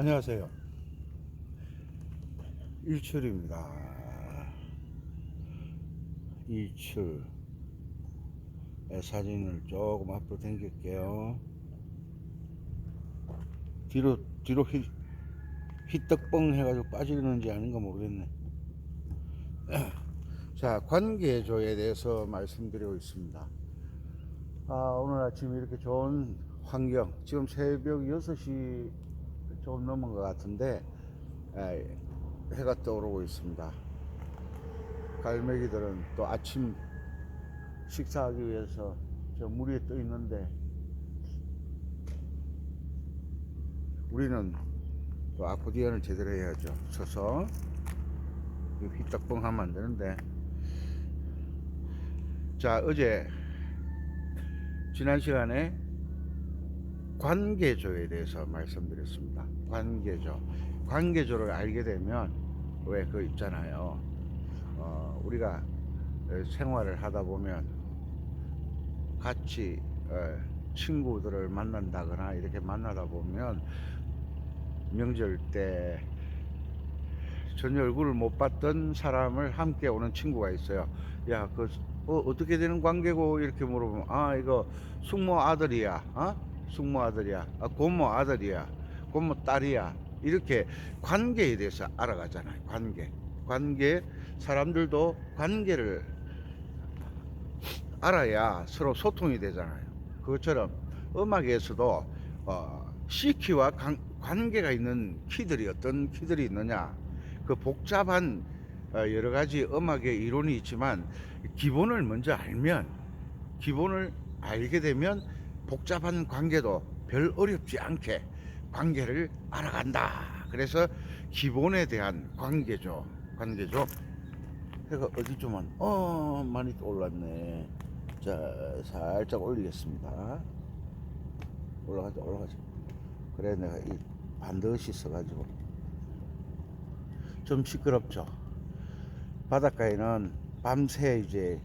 안녕하세요. 일출입니다. 일출 사진을 조금 앞으로 당길게요. 뒤로 휘떡뻥 해가지고 빠지는지 아닌가 모르겠네. 자, 관계조에 대해서 말씀드리고 있습니다. 오늘 아침 이렇게 좋은 환경, 지금 새벽 6시 조금 넘은 것 같은데 해가 떠오르고 있습니다. 갈매기들은 또 아침 식사하기 위해서 저 물 위에 떠 있는데, 우리는 또 아코디언을 제대로 해야죠. 서서 휘떡뻥 하면 안 되는데. 자, 어제 지난 시간에 관계조에 대해서 말씀드렸습니다. 관계조를 알게 되면 왜 그거 있잖아요. 우리가 생활을 하다 보면 같이 친구들을 만난다거나 이렇게 만나다 보면 명절 때 전혀 얼굴을 못 봤던 사람을 함께 오는 친구가 있어요. 야, 어떻게 되는 관계고? 이렇게 물어보면, 이거 숙모 아들이야. 숙모 아들이야. 고모 아들이야. 고모 딸이야. 이렇게 관계에 대해서 알아가잖아요. 관계. 사람들도 관계를 알아야 서로 소통이 되잖아요. 그것처럼 음악에서도 C키와 관계가 있는 키들이 어떤 키들이 있느냐, 그 복잡한 여러 가지 음악의 이론이 있지만 기본을 먼저 기본을 알게 되면 복잡한 관계도 별 어렵지 않게 관계를 알아간다. 그래서 기본에 대한 관계죠. 해가 어디 좀만 많이 올랐네. 자, 살짝 올리겠습니다. 올라가자. 그래, 내가 이 반드시 써가지고. 좀 시끄럽죠. 바닷가에는 밤새 이제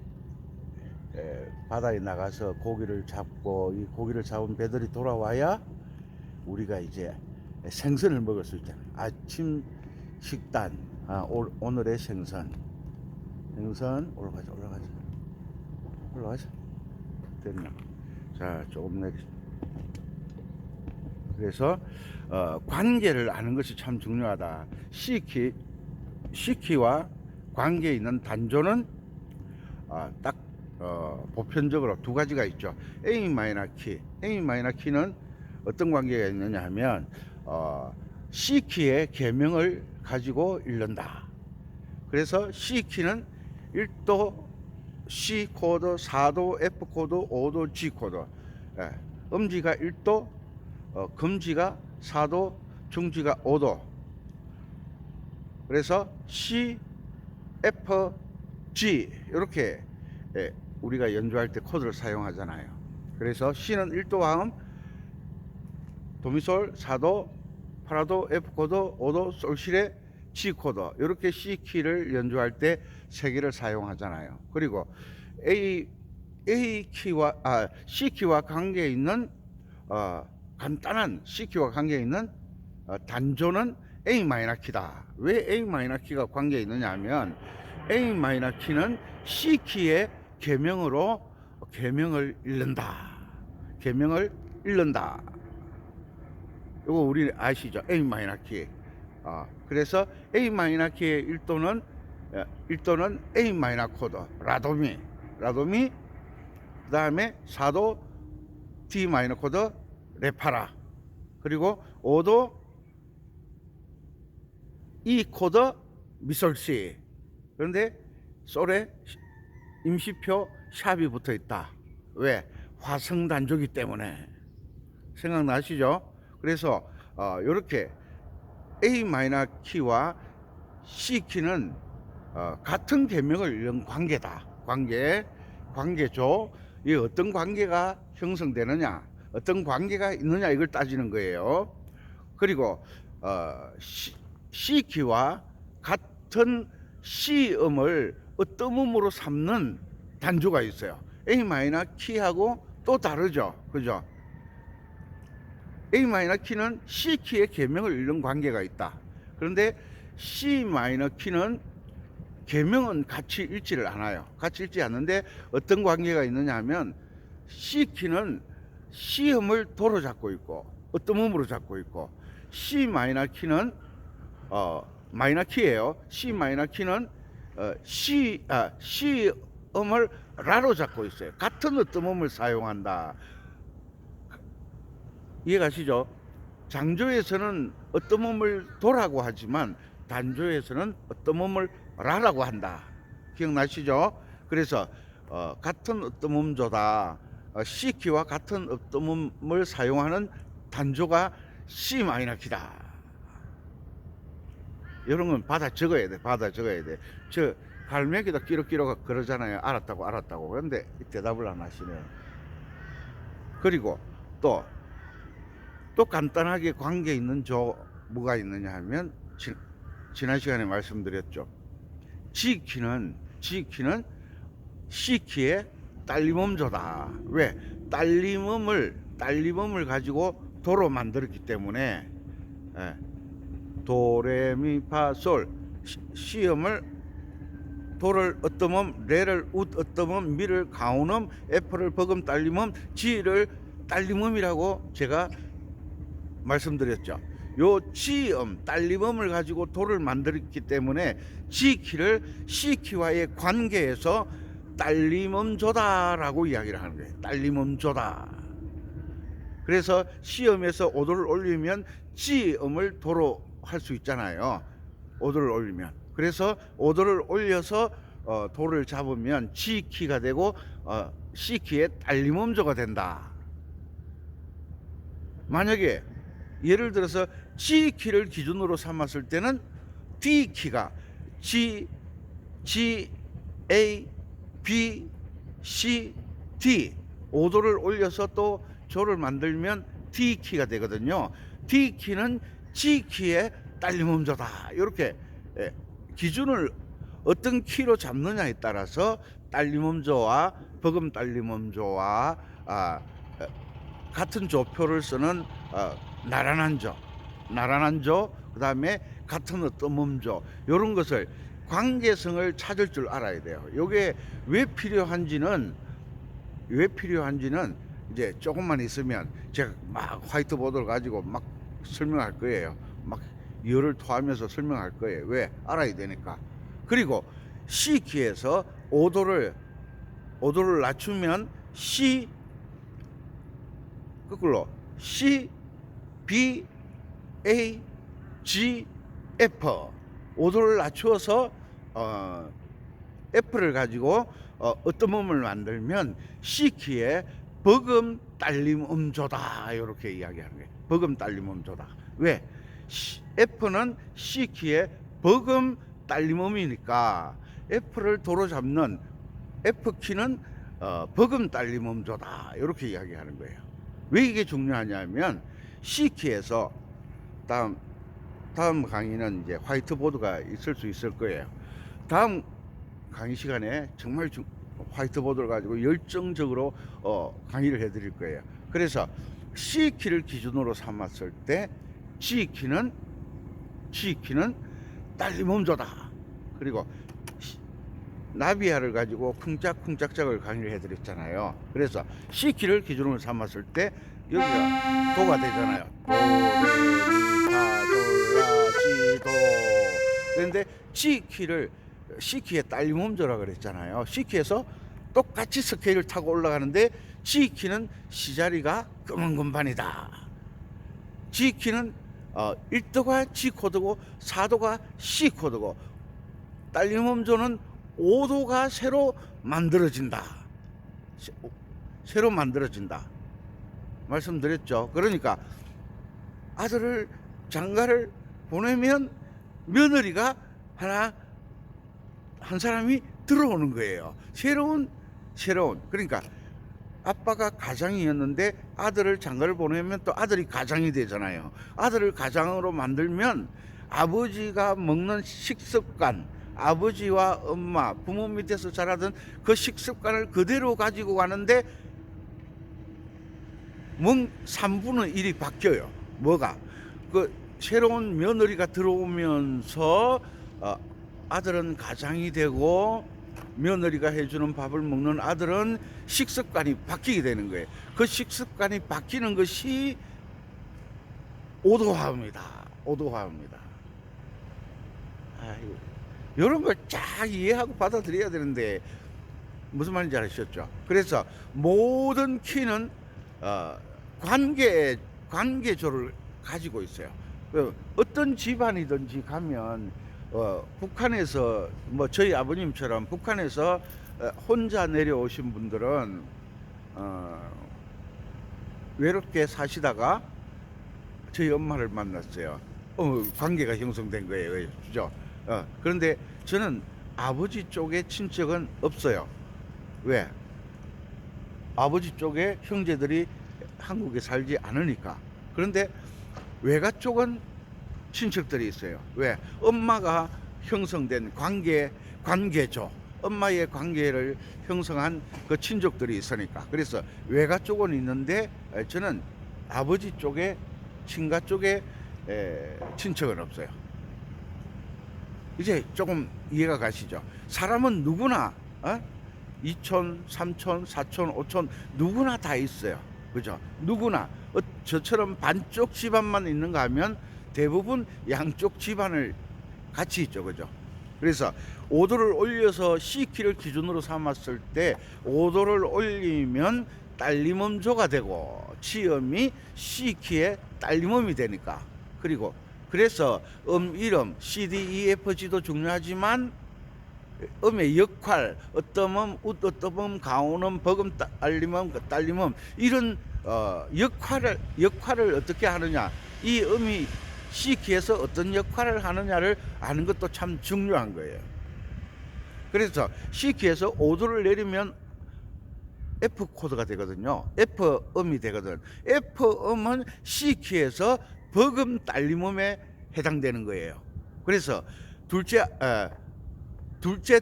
바다에 나가서 고기를 잡고, 이 고기를 잡은 배들이 돌아와야 우리가 이제 생선을 먹을 수 있잖아요. 아침 식단, 오늘의 생선 올라가자. 됐나? 자, 조금 내리. 그래서 관계를 아는 것이 참 중요하다. C키와 관계에 있는 단조는 딱 보편적으로 두 가지가 있죠. A 마이너 키는 어떤 관계가 있느냐 하면 C키의 계명을 가지고 읽는다. 그래서 C키는 1도 C 코드, 4도 F 코드, 5도 G 코드. 음지가 1도, 금지가 4도, 중지가 5도. 그래서 C, F, G 이렇게 우리가 연주할 때 코드를 사용하잖아요. 그래서 C는 1도 화음, 도미솔, 4도, 파라도, F 코드, 5도, 솔실의 G 코드. 이렇게 C 키를 연주할 때 세 개를 사용하잖아요. 그리고 C 키와 관계에 있는 간단한 C 키와 관계에 있는 단조는 A 마이너 키다. 왜 A 마이너 키가 관계에 있느냐 하면, A 마이너 키는 C 키의 계명을 읽는다. 이거 우리 아시죠? A 마이너 키. 그래서 A 마이너 키의 1도는 A 마이너 코드, 라도미. 그 다음에 4도 D 마이너 코드, 레파라. 그리고 5도 E 코드, 미솔 C. 그런데 솔에 임시표 샵이 붙어 있다. 왜? 화성 단조기 때문에. 생각나시죠? 그래서 이렇게 A 마이너 키와 C 키는 같은 계명을 읽는 관계다. 관계죠. 이 어떤 관계가 형성되느냐, 어떤 관계가 있느냐, 이걸 따지는 거예요. 그리고 C 키와 같은 C 음을 어떤 음으로 삼는 단조가 있어요. A 마이너 키하고 또 다르죠. 그죠? A 마이너 키는 C 키의 계명을 읽는 관계가 있다. 그런데 C 마이너 키는 계명은 같이 읽지를 않아요. 같이 읽지 않는데 어떤 관계가 있느냐 하면 C 키는 C음을 도로 잡고 있고 어떤 음으로 잡고 있고 C 마이너 키는 마이너 키예요. C 마이너 키는 C 음을 라로 잡고 있어요. 같은 어떤 음을 사용한다. 이해가시죠? 장조에서는 어떤 음을 도라고 하지만 단조에서는 어떤 음을 라라고 한다. 기억나시죠? 그래서 같은 어떤 음조다. C키와 같은 어떤 음을 사용하는 단조가 C 마이너 키다. 이런 건 받아 적어야 돼. 받아 적어야 돼. 저 갈매기도 끼룩끼룩 그러잖아요. 알았다고. 그런데 대답을 안 하시네요. 그리고 또 간단하게 관계 있는 뭐가 있느냐 하면 지난 시간에 말씀드렸죠. G키는 C키의 딸림음조다. 왜? 딸림음을 가지고 도로 만들었기 때문에 도레미파솔 C음을 도를 어떤 레를 어떤 미를 가운음, F를 버금 딸림음, G를 딸림음이라고 제가 말씀드렸죠. 요 G음, 딸림음을 가지고 도를 만들었기 때문에 G키를 C키와의 관계에서 딸림음조다라고 이야기를 하는 거예요. 딸림음조다. 그래서 C음에서 오도를 올리면 G음을 도로 할 수 있잖아요. 오도를 올리면. 그래서 오도를 올려서 도를 잡으면 G키가 되고 C키의 딸림음조가 된다. 만약에 예를 들어서 G키를 기준으로 삼았을 때는 D키가 G, A, B, C, D 5도를 올려서 또 조를 만들면 D키가 되거든요. D키는 G키의 딸림음조다. 이렇게 기준을 어떤 키로 잡느냐에 따라서 딸림음조와 버금 딸림음조와 같은 조표를 쓰는 나란한 조, 그 다음에 같은 어떤 음조, 이런 것을 관계성을 찾을 줄 알아야 돼요. 이게 왜 필요한지는 이제 조금만 있으면 제가 막 화이트보드를 가지고 막 설명할 거예요. 막 열을 토하면서 설명할 거예요. 왜? 알아야 되니까. 그리고 C키에서 5도를 낮추면 C 거꾸로 C, B, A, G, F 5도를 낮추어서 F를 가지고 어떤 음을 만들면 C키의 버금 딸림 음조다. 이렇게 이야기하는 거예요. 버금 딸림 음조다. 왜? F는 C키의 버금 딸림 음이니까 F를 도로 잡는 F키는 버금 딸림 음조다. 이렇게 이야기하는 거예요. 왜 이게 중요하냐면 C키에서 다음 강의는 이제 화이트보드가 있을 수 있을 거예요. 다음 강의 시간에 정말 화이트보드를 가지고 열정적으로 강의를 해드릴 거예요. 그래서 C키를 기준으로 삼았을 때 G키는 딸림음조다. 그리고 나비야를 가지고 쿵짝쿵짝짝을 강의를 해드렸잖아요. 그래서 C키를 기준으로 삼았을 때 여기가 도가 되잖아요. 도, 레, 미, 파, 솔, 라, 시, 도. 그런데 C키의 딸림음조라 그랬잖아요. C키에서 똑같이 스케일을 타고 올라가는데 G키는 C자리가 검은 건반이다. G키는 1도가 G코드고 4도가 C코드고 딸림음조는 5도가 새로 만들어진다. 말씀드렸죠. 그러니까 아들을 장가를 보내면 며느리가 한 사람이 들어오는 거예요. 새로운 그러니까 아빠가 가장이었는데 아들을 장가를 보내면 또 아들이 가장이 되잖아요. 아들을 가장으로 만들면 아버지가 먹는 식습관, 아버지와 엄마, 부모 밑에서 자라던 그 식습관을 그대로 가지고 가는데 3분의 1이 바뀌어요. 뭐가? 그 새로운 며느리가 들어오면서 아들은 가장이 되고 며느리가 해주는 밥을 먹는 아들은 식습관이 바뀌게 되는 거예요. 그 식습관이 바뀌는 것이 오도화입니다. 오도화입니다. 이런 걸 쫙 이해하고 받아들여야 되는데 무슨 말인지 아시겠죠? 그래서 모든 키는 관계조를 가지고 있어요. 어떤 집안이든지 가면 북한에서 뭐 저희 아버님처럼 북한에서 혼자 내려오신 분들은 외롭게 사시다가 저희 엄마를 만났어요. 관계가 형성된 거예요. 그죠? 그런데 저는 아버지 쪽에 친척은 없어요. 왜? 아버지 쪽에 형제들이 한국에 살지 않으니까. 그런데 외가 쪽은 친척들이 있어요. 왜? 엄마가 형성된 관계죠. 엄마의 관계를 형성한 그 친족들이 있으니까. 그래서 외가 쪽은 있는데 저는 아버지 쪽에 친가 쪽에 친척은 없어요. 이제 조금 이해가 가시죠? 사람은 누구나 2촌, 3촌, 4촌, 5촌 누구나 다 있어요. 그죠? 누구나 저처럼 반쪽 집안만 있는가 하면 대부분 양쪽 집안을 같이 있죠. 그죠? 그래서 5도를 올려서 C키를 기준으로 삼았을 때 5도를 올리면 딸림음조가 되고 치음이 C키의 딸림음이 되니까. 그리고 그래서 이름 CDEFG도 중요하지만 음의 역할, 어떠음, 웃어떠음, 가온음, 버금, 딸림음, 딸림음 이런 역할을 어떻게 하느냐, 이 음이 C키에서 어떤 역할을 하느냐를 아는 것도 참 중요한 거예요. 그래서 C키에서 5도를 내리면 F 코드가 되거든요. F음이 되거든. F음은 C키에서 버금 딸림음에 해당되는 거예요. 그래서 둘째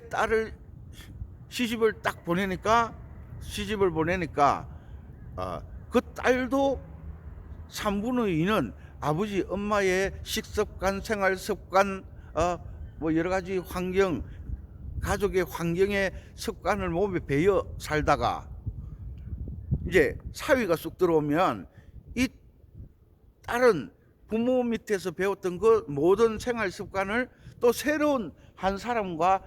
딸을 시집을 보내니까 그 딸도 3분의 2는 아버지 엄마의 식습관, 생활습관, 뭐 여러 가지 환경, 가족의 환경의 습관을 몸에 배어 살다가 이제 사위가 쑥 들어오면 이 딸은 부모 밑에서 배웠던 그 모든 생활 습관을 또 새로운 한 사람과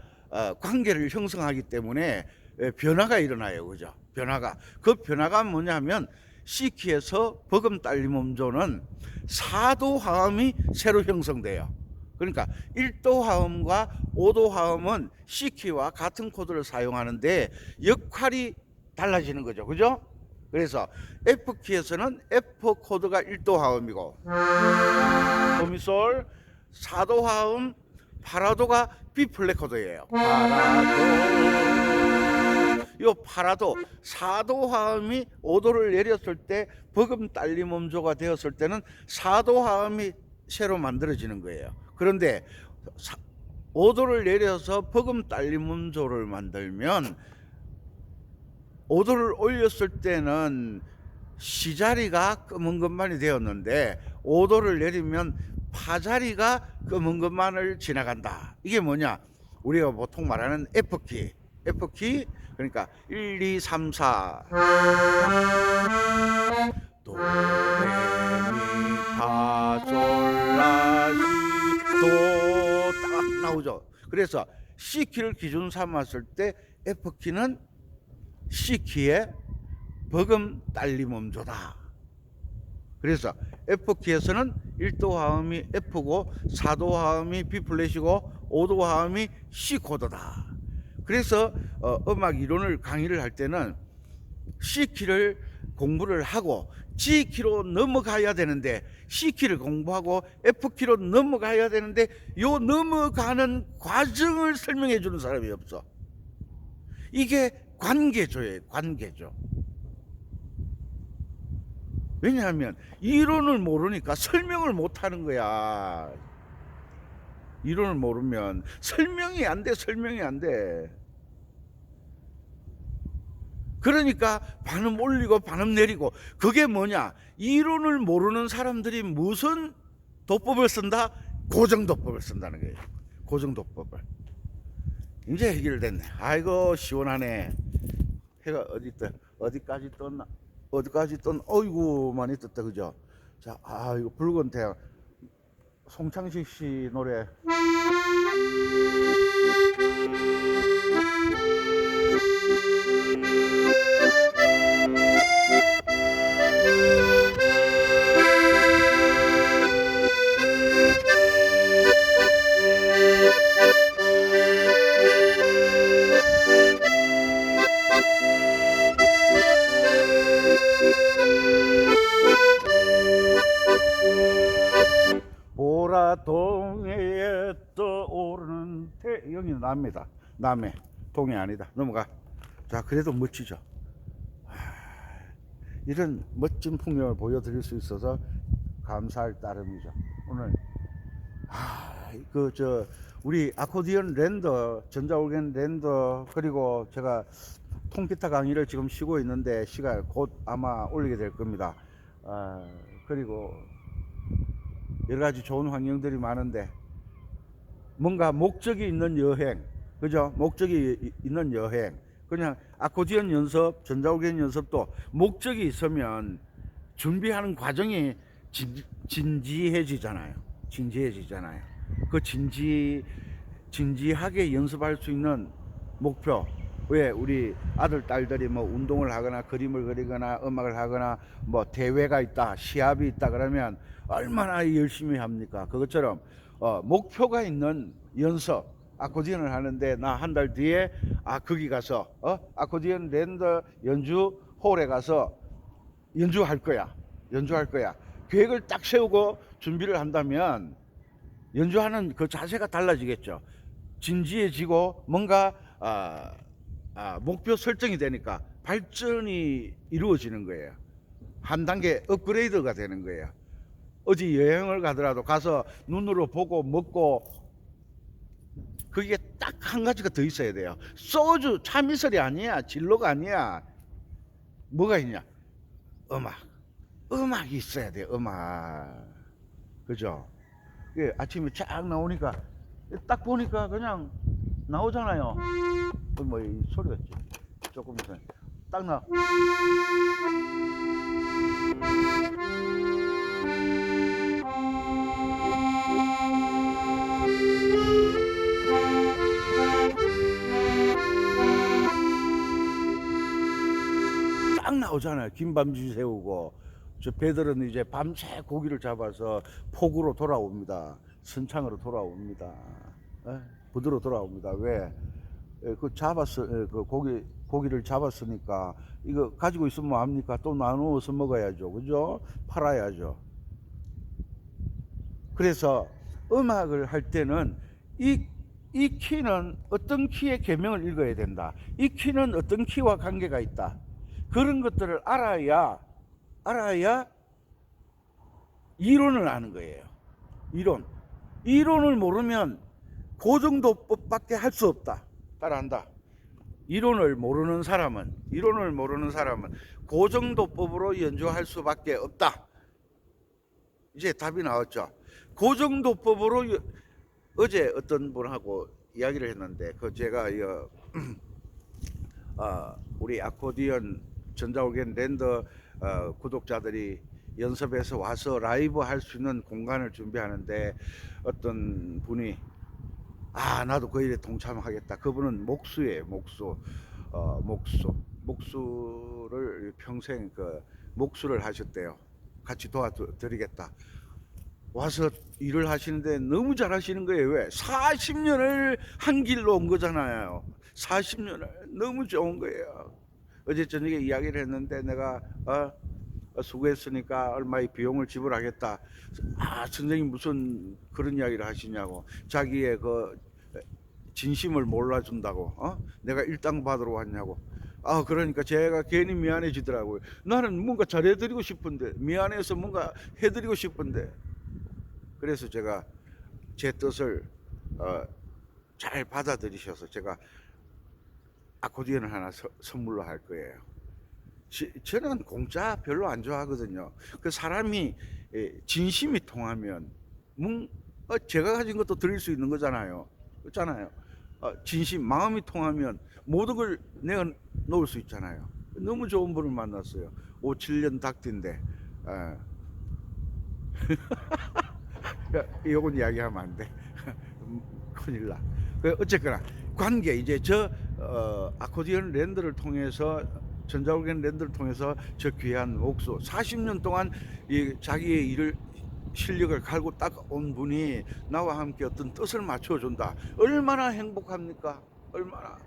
관계를 형성하기 때문에 변화가 일어나요. 그죠? 그 변화가 뭐냐면 C키에서 버금 딸림음조는 4도 화음이 새로 형성돼요. 그러니까 1도 화음과 5도 화음은 C키와 같은 코드를 사용하는데 역할이 달라지는 거죠. 그죠? 그래서 F키에서는 F 코드가 1도 화음이고 도미솔 4도 화음 파라도가 B 플랫 코드예요. 파라도 4도 화음이 5도를 내렸을 때 버금 딸림음조가 되었을 때는 4도 화음이 새로 만들어지는 거예요. 그런데 5도를 내려서 버금 딸림음조를 만들면 5도를 올렸을 때는 C자리가 검은 것만이 되었는데 5도를 내리면 파자리가 검은 것만을 지나간다. 이게 뭐냐? 우리가 보통 말하는 F키 그러니까 1, 2, 3, 4 도, 레, 미, 파, 솔, 라, 시, 도 딱 나오죠. 그래서 C키를 기준 삼았을 때 F키는 C키의 버금 딸림음조다. 그래서 F키에서는 1도 화음이 F고 4도 화음이 B 플랫이고 5도 화음이 C 코드다. 그래서 음악 이론을 강의를 할 때는 C키를 공부를 하고 G키로 넘어가야 되는데 C키를 공부하고 F키로 넘어가야 되는데 요 넘어가는 과정을 설명해 주는 사람이 없어. 이게 관계조예요. 관계조. 왜냐하면 이론을 모르니까 설명을 못 하는 거야. 이론을 모르면 설명이 안 돼. 그러니까 반음 올리고 반음 내리고, 그게 뭐냐? 이론을 모르는 사람들이 무슨 도법을 쓴다? 고정도법을 쓴다는 거예요. 고정도법을. 이제 해결됐네. 아이고 시원하네. 해가 어디 떠? 어디까지 떴나? 어디까지 떴나? 어이구 많이 떴다, 그죠? 자, 이거 붉은 태양. 송창식 씨 노래. 보라동해에 떠오르는 태영이 남해다. 남해. 동해 아니다. 넘어가. 자, 그래도 멋지죠. 이런 멋진 풍경을 보여드릴 수 있어서 감사할 따름이죠. 오늘 우리 아코디언 랜더, 전자올겐 랜더, 그리고 제가 통기타 강의를 지금 쉬고 있는데 시간 곧 아마 올리게 될 겁니다. 그리고 여러 가지 좋은 환경들이 많은데, 뭔가 목적이 있는 여행, 그죠? 목적이 있는 여행. 그냥 아코디언 연습, 전자올겐 연습도 목적이 있으면 준비하는 과정이 진지해지잖아요. 그 진지하게 연습할 수 있는 목표. 왜 우리 아들 딸들이 뭐 운동을 하거나 그림을 그리거나 음악을 하거나 뭐 대회가 있다, 시합이 있다 그러면 얼마나 열심히 합니까? 그것처럼 목표가 있는 연습, 아코디언을 하는데 나 한 달 뒤에 거기 가서 아코디언 랜더 연주 홀에 가서 연주할 거야. 계획을 딱 세우고 준비를 한다면 연주하는 그 자세가 달라지겠죠. 진지해지고 뭔가 목표 설정이 되니까 발전이 이루어지는 거예요. 한 단계 업그레이드가 되는 거예요. 어디 여행을 가더라도 가서 눈으로 보고 먹고, 그게 딱 한 가지가 더 있어야 돼요. 소주 참이슬이 아니야. 진로가 아니야. 뭐가 있냐? 음악이 있어야 돼. 음악. 그죠? 아침에 쫙 나오니까 딱 보니까 그냥 나오잖아요. 뭐 이 소리가 조금 이상 딱 나. 딱 나오잖아요. 김밤지 새우고. 저 배들은 이제 밤새 고기를 잡아서 폭우로 돌아옵니다. 선창으로 돌아옵니다. 부두로 돌아옵니다. 왜? 그 고기를 잡았으니까 이거 가지고 있으면 뭐 합니까? 또 나누어서 먹어야죠. 그죠? 팔아야죠. 그래서 음악을 할 때는 이 키는 어떤 키의 계명을 읽어야 된다. 이 키는 어떤 키와 관계가 있다. 그런 것들을 알아야 이론을 아는 거예요. 이론을 모르면 고정도법밖에 할 수 없다. 따라한다. 이론을 모르는 사람은 고정도법으로 연주할 수밖에 없다. 이제 답이 나왔죠. 고정도법으로 어제 어떤 분하고 이야기를 했는데, 제가 우리 아코디언 전자올겐 랜더 구독자들이 연습해서 와서 라이브 할 수 있는 공간을 준비하는데, 어떤 분이 나도 그 일에 동참하겠다. 그분은 목수예요. 목수를 평생 목수를 하셨대요. 같이 도와드리겠다. 와서 일을 하시는데 너무 잘하시는 거예요. 왜? 40년을 한 길로 온 거잖아요. 40년을. 너무 좋은 거예요. 어제 저녁에 이야기를 했는데, 내가 수고했으니까 얼마의 비용을 지불하겠다. 선생님 무슨 그런 이야기를 하시냐고. 자기의 그 진심을 몰라준다고. 내가 일당 받으러 왔냐고. 그러니까 제가 괜히 미안해지더라고요. 나는 뭔가 잘해드리고 싶은데, 미안해서 뭔가 해드리고 싶은데. 그래서 제가 제 뜻을 잘 받아들이셔서 제가 아코디언을 하나 선물로 할 거예요. 저는 공짜 별로 안 좋아하거든요. 그 사람이 진심이 통하면 제가 가진 것도 드릴 수 있는 거잖아요. 그렇잖아요. 진심, 마음이 통하면 모든 걸 내가 놓을 수 있잖아요. 너무 좋은 분을 만났어요. 5, 7년 닥터인데 이건 이야기하면 안 돼. 큰일 나. 어쨌거나 관계, 이제 아코디언 랜드를 통해서, 전자올겐 랜드를 통해서 저 귀한 목수 40년 동안 자기의 일을 실력을 갈고 닦아온 분이 나와 함께 어떤 뜻을 맞춰준다. 얼마나 행복합니까? 얼마나.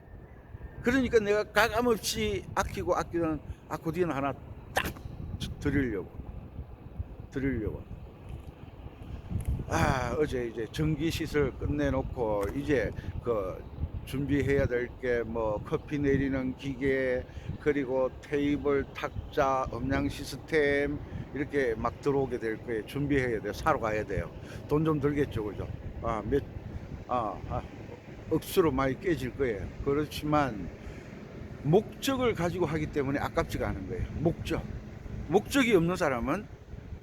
그러니까 내가 가감없이 아끼고 아끼는 아코디언 하나 딱 드리려고. 어제 이제 전기 시설 끝내놓고 이제 준비해야 될 게 뭐 커피 내리는 기계, 그리고 테이블, 탁자, 음량 시스템 이렇게 막 들어오게 될 거예요. 준비해야 돼요. 사러 가야 돼요. 돈 좀 들겠죠, 그죠? 억수로 많이 깨질 거예요. 그렇지만 목적을 가지고 하기 때문에 아깝지가 않은 거예요. 목적이 없는 사람은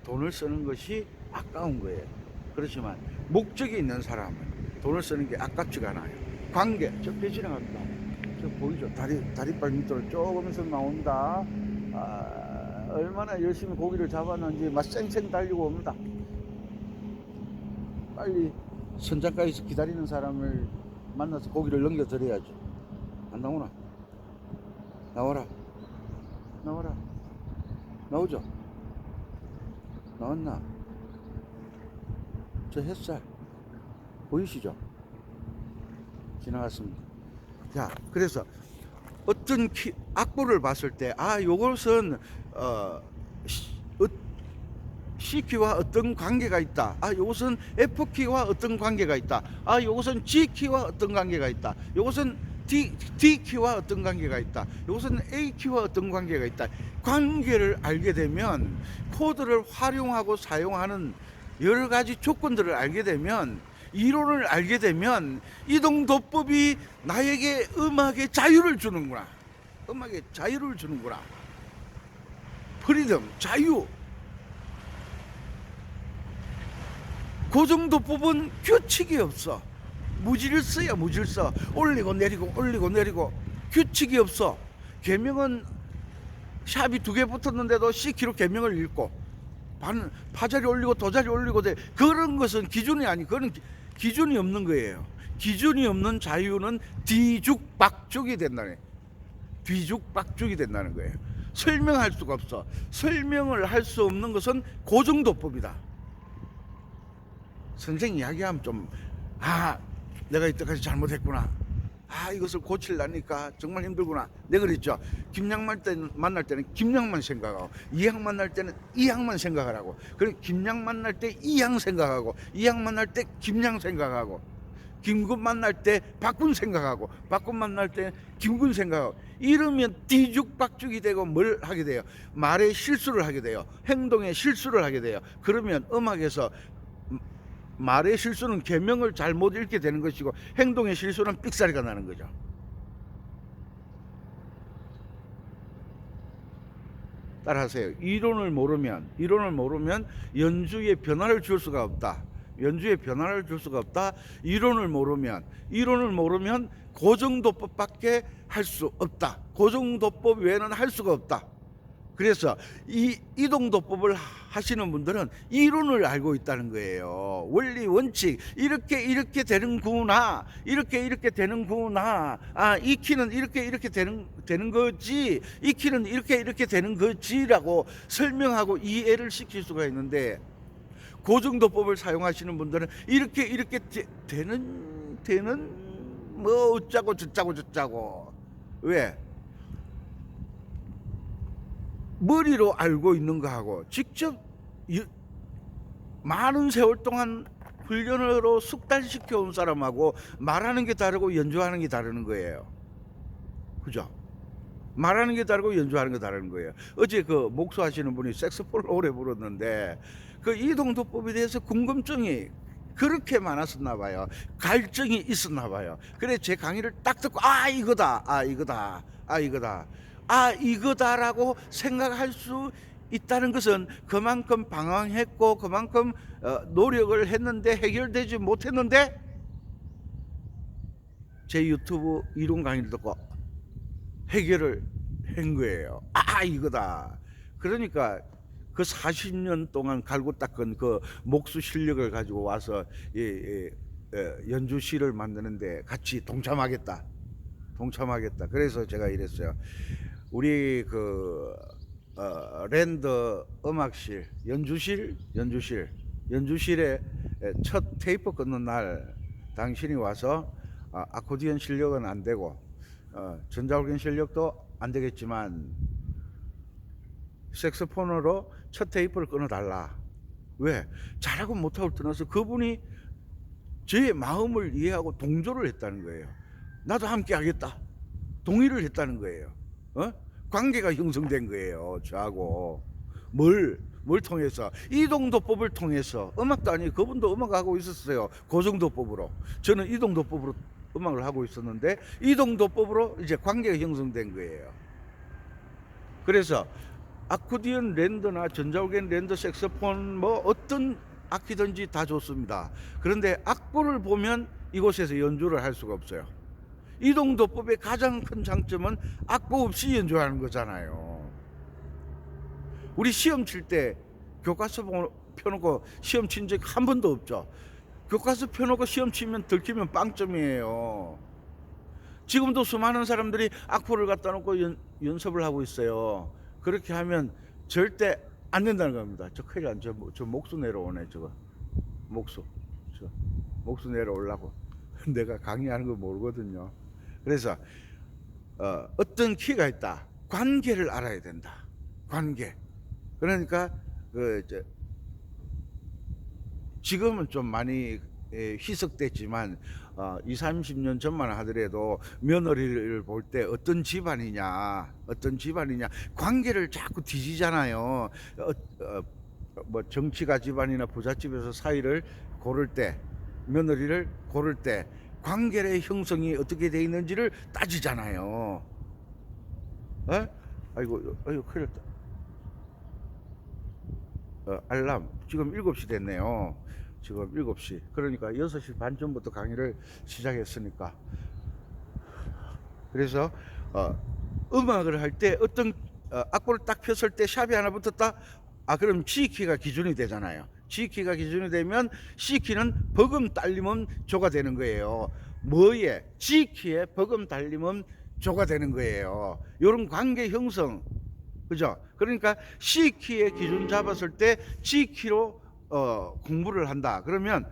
돈을 쓰는 것이 아까운 거예요. 그렇지만 목적이 있는 사람은 돈을 쓰는 게 아깝지가 않아요. 관계, 저 배 지나갑니다. 저 보이죠? 다리발 밑으로 조금씩 나온다. 얼마나 열심히 고기를 잡았는지 막 쌩쌩 달리고 옵니다. 빨리 선장가에서 기다리는 사람을 만나서 고기를 넘겨드려야지. 안 나오나? 나와라. 나오죠? 나왔나? 저 햇살 보이시죠? 지나갔습니다. 자, 그래서 어떤 악보를 봤을 때 요것은 C키와 어떤 관계가 있다. 요것은 F키와 어떤 관계가 있다. 요것은 G키와 어떤 관계가 있다. 요것은 D키와 어떤 관계가 있다. 요것은 A키와 어떤 관계가 있다. 관계를 알게 되면, 코드를 활용하고 사용하는 여러 가지 조건들을 알게 되면, 이론을 알게 되면 이동도법이 나에게 음악의 자유를 주는구나. 프리덤, 자유. 고정도법은 규칙이 없어. 무질서야, 무질서. 올리고 내리고 규칙이 없어. 계명은 샵이 2개 붙었는데도 C키로 계명을 읽고 파자리 올리고 도자리 올리고 그런 것은 기준이 아니, 그런 기준이 없는 거예요. 기준이 없는 자유는 뒤죽박죽이 된다는 거예요. 설명할 수가 없어. 설명을 할 수 없는 것은 고정도법이다. 선생 이야기하면 좀 내가 이때까지 잘못했구나. 이것을 고치려니까 정말 힘들구나. 내가 그랬죠. 김양 만날 때는 김양만 생각하고, 이양 만날 때는 이양만 생각하라고. 그리고 김양 만날 때 이양 생각하고, 이양 만날 때 김양 생각하고, 김군 만날 때 박군 생각하고, 박군 만날 때 김군 생각하고. 이러면 뒤죽박죽이 되고 뭘 하게 돼요? 말에 실수를 하게 돼요. 행동에 실수를 하게 돼요. 그러면 음악에서 말의 실수는 계명을 잘못 읽게 되는 것이고, 행동의 실수는 삑사리가 나는 거죠. 따라하세요. 이론을 모르면 연주에 변화를 줄 수가 없다. 이론을 모르면 고정도법밖에 할 수 없다. 고정도법 외에는 할 수가 없다. 그래서 이 이동도법을 하시는 분들은 이론을 알고 있다는 거예요. 원리 원칙, 이렇게 되는구나. 이렇게 되는구나. 이 키는 이렇게 되는 거지. 이 키는 이렇게 되는 거지라고 설명하고 이해를 시킬 수가 있는데, 고정도법을 사용하시는 분들은 이렇게 되는 뭐 어쩌고 저쩌고. 왜? 머리로 알고 있는 거하고 직접 많은 세월 동안 훈련으로 숙달시켜 온 사람하고 말하는 게 다르고 연주하는 게 다른 거예요. 그죠? 말하는 게 다르고 연주하는 게 다른 거예요. 어제 목수 하시는 분이 색소폰을 오래 불었는데 그 이동도법에 대해서 궁금증이 그렇게 많았었나 봐요. 갈증이 있었나 봐요. 그래 제 강의를 딱 듣고 아 이거다, 아 이거다, 아 이거다, 아 이거다라고 생각할 수 있다는 것은 그만큼 방황했고 그만큼 노력을 했는데 해결되지 못했는데 제 유튜브 이론 강의를 듣고 해결을 한 거예요. 아 이거다. 그러니까 그 40년 동안 갈고 닦은 그 목수 실력을 가지고 와서 연주시를 만드는데 같이 동참하겠다. 그래서 제가 이랬어요. 우리 그 랜더 음악실 연주실에 첫 테이프 끊는 날 당신이 와서 아코디언 실력은 안 되고 전자올겐 실력도 안 되겠지만 색소폰으로 첫 테이프를 끊어달라. 왜? 잘하고 못하고 떠나서 그분이 제 마음을 이해하고 동조를 했다는 거예요. 나도 함께 하겠다. 동의를 했다는 거예요. 관계가 형성된 거예요. 저하고. 뭘 통해서? 이동도법을 통해서. 음악도 아니고 그분도 음악하고 있었어요. 고정도법으로. 저는 이동도법으로 음악을 하고 있었는데 이동도법으로 이제 관계가 형성된 거예요. 그래서 아코디언 랜더나 전자올겐 랜더 색소폰 뭐 어떤 악기든지 다 좋습니다. 그런데 악보를 보면 이곳에서 연주를 할 수가 없어요. 이동도법의 가장 큰 장점은 악보 없이 연주하는 거잖아요. 우리 시험 칠 때 교과서 펴놓고 시험 친 적 한 번도 없죠. 교과서 펴놓고 시험 치면 들키면 빵점이에요. 지금도 수많은 사람들이 악보를 갖다 놓고 연습을 하고 있어요. 그렇게 하면 절대 안 된다는 겁니다. 저 큰일 난, 저 목수 내려오네, 저거. 목수 내려오려고. 내가 강의하는 거 모르거든요. 그래서, 어떤 키가 있다. 관계를 알아야 된다. 관계. 그러니까, 지금은 좀 많이 희석됐지만 20, 30년 전만 하더라도 며느리를 볼 때 어떤 집안이냐 관계를 자꾸 뒤지잖아요. 뭐 정치가 집안이나 부잣집에서 사이를 고를 때 며느리를 고를 때 관계의 형성이 어떻게 돼 있는지를 따지잖아요. 아이고 큰일 났다. 알람 지금 7시 됐네요. 지금 7시. 그러니까 6시 반 전부터 강의를 시작했으니까. 그래서 음악을 할 때 어떤 악보를 딱 폈을 때 샵이 하나 붙었다. 그럼 G키가 기준이 되잖아요. G키가 기준이 되면 C키는 버금 딸림음 조가 되는 거예요. 뭐에? G키에 버금 딸림음 조가 되는 거예요. 이런 관계 형성. 그죠? 그러니까 C키의 기준 잡았을 때 G키로 공부를 한다. 그러면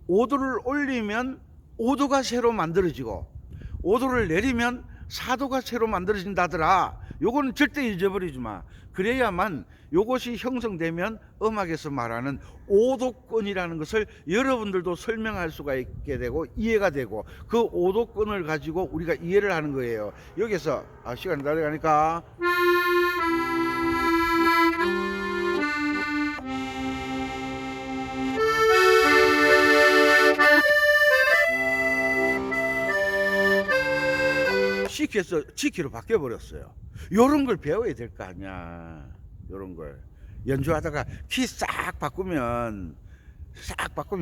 5도를 올리면 5도가 새로 만들어지고 5도를 내리면 4도가 새로 만들어진다더라. 요거는 절대 잊어버리지 마. 그래야만 요것이 형성되면 음악에서 말하는 5도권이라는 것을 여러분들도 설명할 수가 있게 되고 이해가 되고 그 5도권을 가지고 우리가 이해를 하는 거예요. 여기서 시간이 다 돼가니까 C키에서 G키로 바뀌어버렸어요. 요런 걸 배워야 될 거 아니야. 요런 걸 연주하다가 키 싹 바꾸면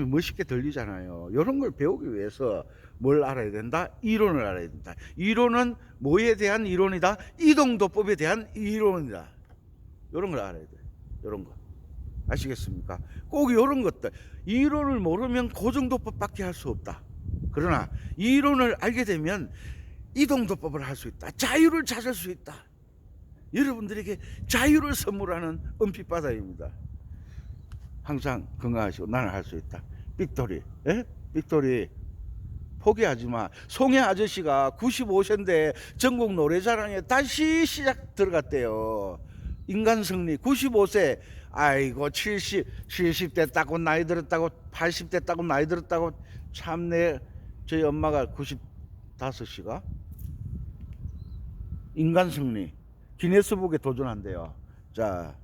멋있게 들리잖아요. 요런 걸 배우기 위해서 뭘 알아야 된다? 이론을 알아야 된다. 이론은 뭐에 대한 이론이다? 이동도법에 대한 이론이다. 요런 걸 알아야 돼. 요런 거 아시겠습니까? 꼭 요런 것들. 이론을 모르면 고정도법밖에 할 수 없다. 그러나 이론을 알게 되면 이동도법을 할 수 있다. 자유를 찾을 수 있다. 여러분들에게 자유를 선물하는 은빛바다입니다. 항상 건강하시고 나는 할 수 있다. 빅토리. 빅토리. 포기하지 마. 송혜 아저씨가 95세인데 전국 노래자랑에 다시 시작 들어갔대요. 인간승리 95세. 아이고 70 됐다고 나이 들었다고 80 됐다고 나이 들었다고 참내. 저희 엄마가 95시가 인간승리 기네스북에 도전한대요. 자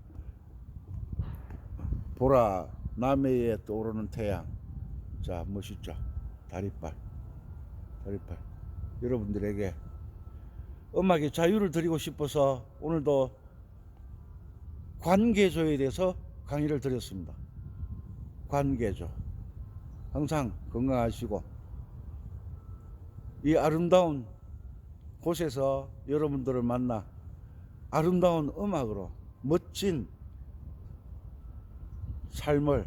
보라 남해에 떠오르는 태양. 자, 멋있죠? 다리빨. 여러분들에게 음악의 자유를 드리고 싶어서 오늘도 관계조에 대해서 강의를 드렸습니다. 관계조. 항상 건강하시고 이 아름다운 곳에서 여러분들을 만나 아름다운 음악으로 멋진 삶을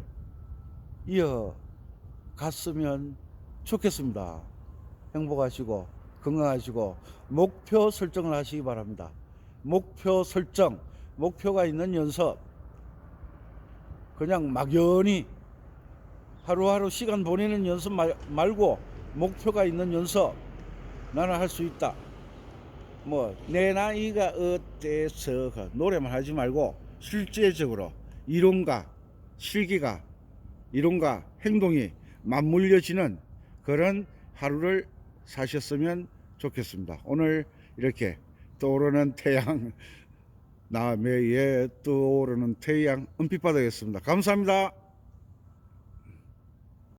이어갔으면 좋겠습니다. 행복하시고 건강하시고 목표 설정을 하시기 바랍니다. 목표 설정, 목표가 있는 연습. 그냥 막연히 하루하루 시간 보내는 연습 말고 목표가 있는 연습. 나는 할 수 있다. 뭐 내 나이가 어때서 노래만 하지 말고 실제적으로 이론과 실기가, 이론과 행동이 맞물려지는 그런 하루를 사셨으면 좋겠습니다. 오늘 이렇게 떠오르는 태양, 남해에 떠오르는 태양 은빛바다였습니다. 감사합니다.